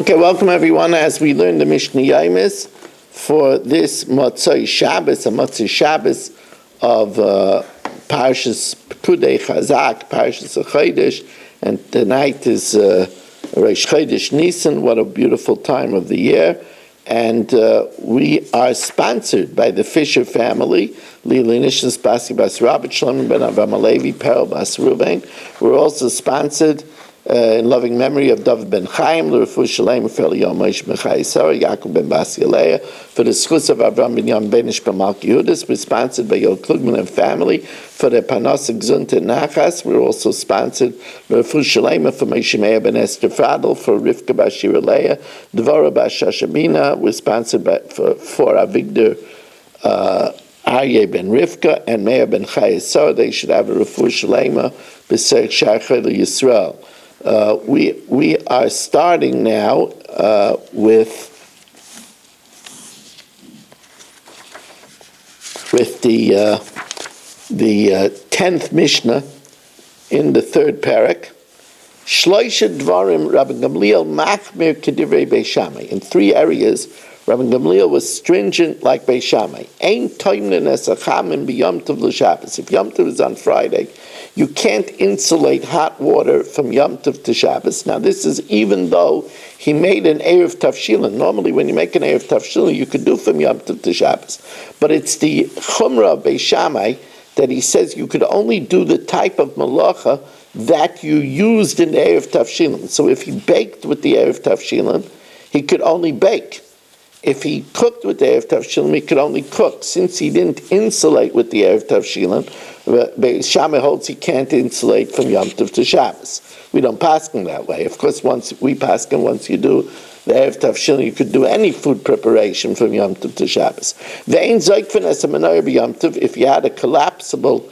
Okay, welcome everyone as we learn the Mishna Yomis for this Motzei Shabbos, a Motzei Shabbos of Parshas Pekudei Chazak, Parshas Chodesh, and tonight is Rosh Chodesh Nisan. What a beautiful time of the year. And we are sponsored by the Fisher family, Lili Nishnas Basi Bas Rabbi Shlomo ben Avram Alevi, Perel Bas Ruben. We're also sponsored in loving memory of David ben Chaim, L'Refu Shalem, for Yomis, Mechai Sarah, Yaakov ben Basi Aleya, for the schus of Avram ben Yom Benish ben Malki Yudis. We're sponsored by Yod Klugman and family for the Panos Gzunt and Nachas. We're also sponsored L'Refu Shalem for Moshe Meir ben Esther Fadel, for Rivka Bashir Aleya, Dvorah Bas Shashamina. We're sponsored by, for Avigdor Aryeh ben Rivka and Meir ben Chayesar. They should have a Refu Shalema b'Seich Shachar Yisrael. We are starting now with the 10th Mishnah in the third parak. Shloisha Dvarim Rabbi Gamliel Machmir Kedivrei Beis Shammai. In three areas, Rabbi Gamliel was stringent like Beis Shammai. Ein toimnen es achamim b'Yom Tov l'Shabbos. If Yom Tov is on Friday, you can't insulate hot water from Yom Tov to Shabbos. Now this is even though he made an Erev Tavshilin. Normally when you make an Erev Tavshilin, you could do from Yom Tov to Shabbos. But it's the Chumrah of Beis Shammai that he says you could only do the type of malacha that you used in the Erev Tavshilin. So if he baked with the Erev Tavshilin, he could only bake. If he cooked with the Erev Tavshilin, he could only cook. Since he didn't insulate with the Erev Tavshilin, Beis Shammai holds he can't insulate from Yom Tov to Shabbos. We don't paskin that way. Of course, once we paskin, once you do the Erev Tavshilin, you could do any food preparation from Yom Tov to Shabbos. Ve'ein zoikfen es menorah b'Yom Tov. If you had a collapsible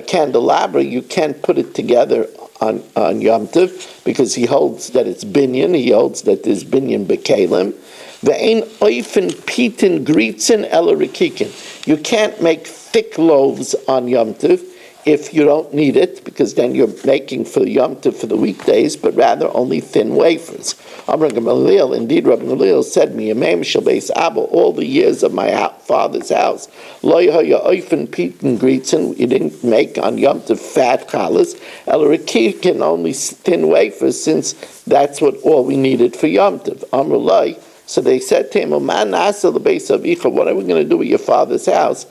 candelabra, you can't put it together on Yom Tov because he holds that it's binyan. He holds that there's binyan b'kelim. Ve'ein oifen pitin gritzen ela rikikin. You can't make thick loaves on Yom Tov if you don't need it, because then you're making for Yom Tov for the weekdays, but rather only thin wafers. Amar Gamaliel, indeed Rabbi Gamaliel said, Miyamim shel beis Abba, all the years of my father's house, lo yahaya oifen pitin gritzen, you didn't make on Yom Tov fat challahs, ela rikikin, only thin wafers, since that's what all we needed for Yom Tov. Amar Lai. So they said to him, what are we going to do with your father's house?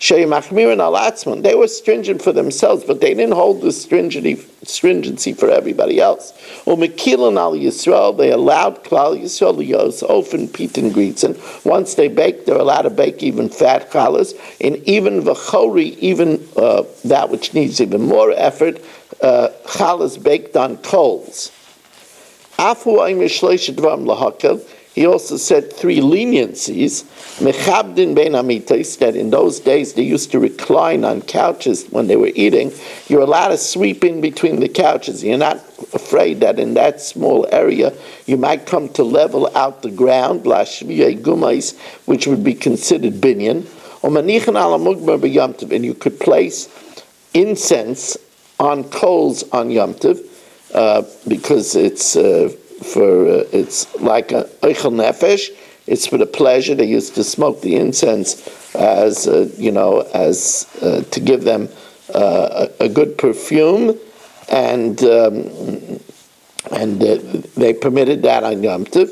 They were stringent for themselves, but they didn't hold the stringency for everybody else. They allowed Klal Yisrael ofen pitin gritzen. Once they bake, they're allowed to bake even fat challahs, and even v'chori, even that which needs even more effort, challahs baked on coals. He also said three leniencies. Mechabdin ben amitais, that in those days they used to recline on couches when they were eating. You're allowed to sweep in between the couches. You're not afraid that in that small area you might come to level out the ground, lashviyei gumais, which would be considered binyan. And you could place incense on coals on Yom Tov because it's it's like a eichel nefesh. It's for the pleasure. They used to smoke the incense as to give them a good perfume, and they permitted that on Yom Tov.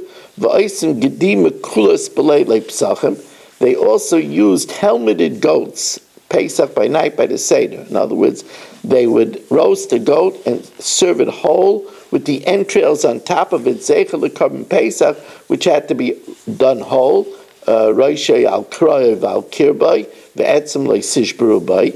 They also used helmeted goats, Pesach by night by the Seder. In other words, they would roast a goat and serve it whole with the entrails on top of it, Zeichel l'Korban Pesach, which had to be done whole, Roshei al Kroyev al Kirbay, Ve'etzem lo Sishberu bay.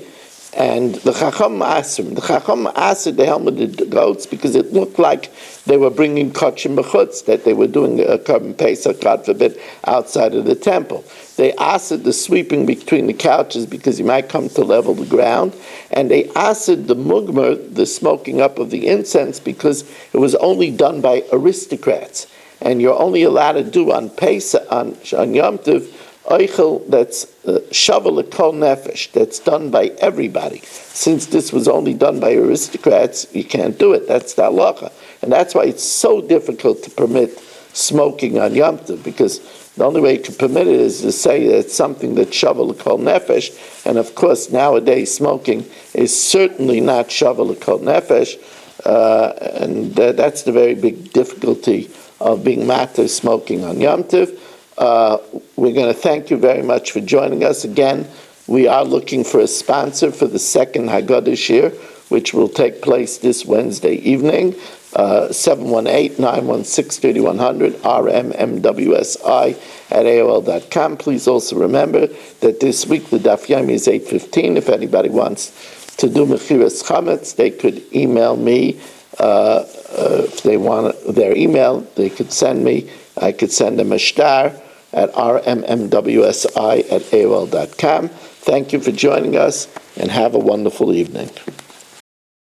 And the Chacham Aser, the helmeted goats, because it looked like they were bringing Kochim B'chutz, that they were doing a Korban Pesach, God forbid, outside of the temple. They asked the sweeping between the couches because you might come to level the ground, and they asked the mugmer, the smoking up of the incense, because it was only done by aristocrats, and you're only allowed to do on Pesach, on Yom Tov, Eichel that's shavel kol nefesh, that's done by everybody. Since this was only done by aristocrats, you can't do it. That's the halacha, and that's why it's so difficult to permit smoking on Yom Tov, because the only way you can permit it is to say that it's something that's shavel kol nefesh, and of course nowadays smoking is certainly not shavel kol nefesh, and that's the very big difficulty of being matter smoking on Yom Tov. We're going to thank you very much for joining us again. We are looking for a sponsor for the second Haggadah Shir, which will take place this Wednesday evening. 718-916-3100, rmmwsi@aol.com. Please also remember that this week the Daf Yomi is 8:15. If anybody wants to do Mechiras Chametz, they could email me. If they want their email, they could send me. I could send them a shtar at rmmwsi@aol.com. Thank you for joining us, and have a wonderful evening.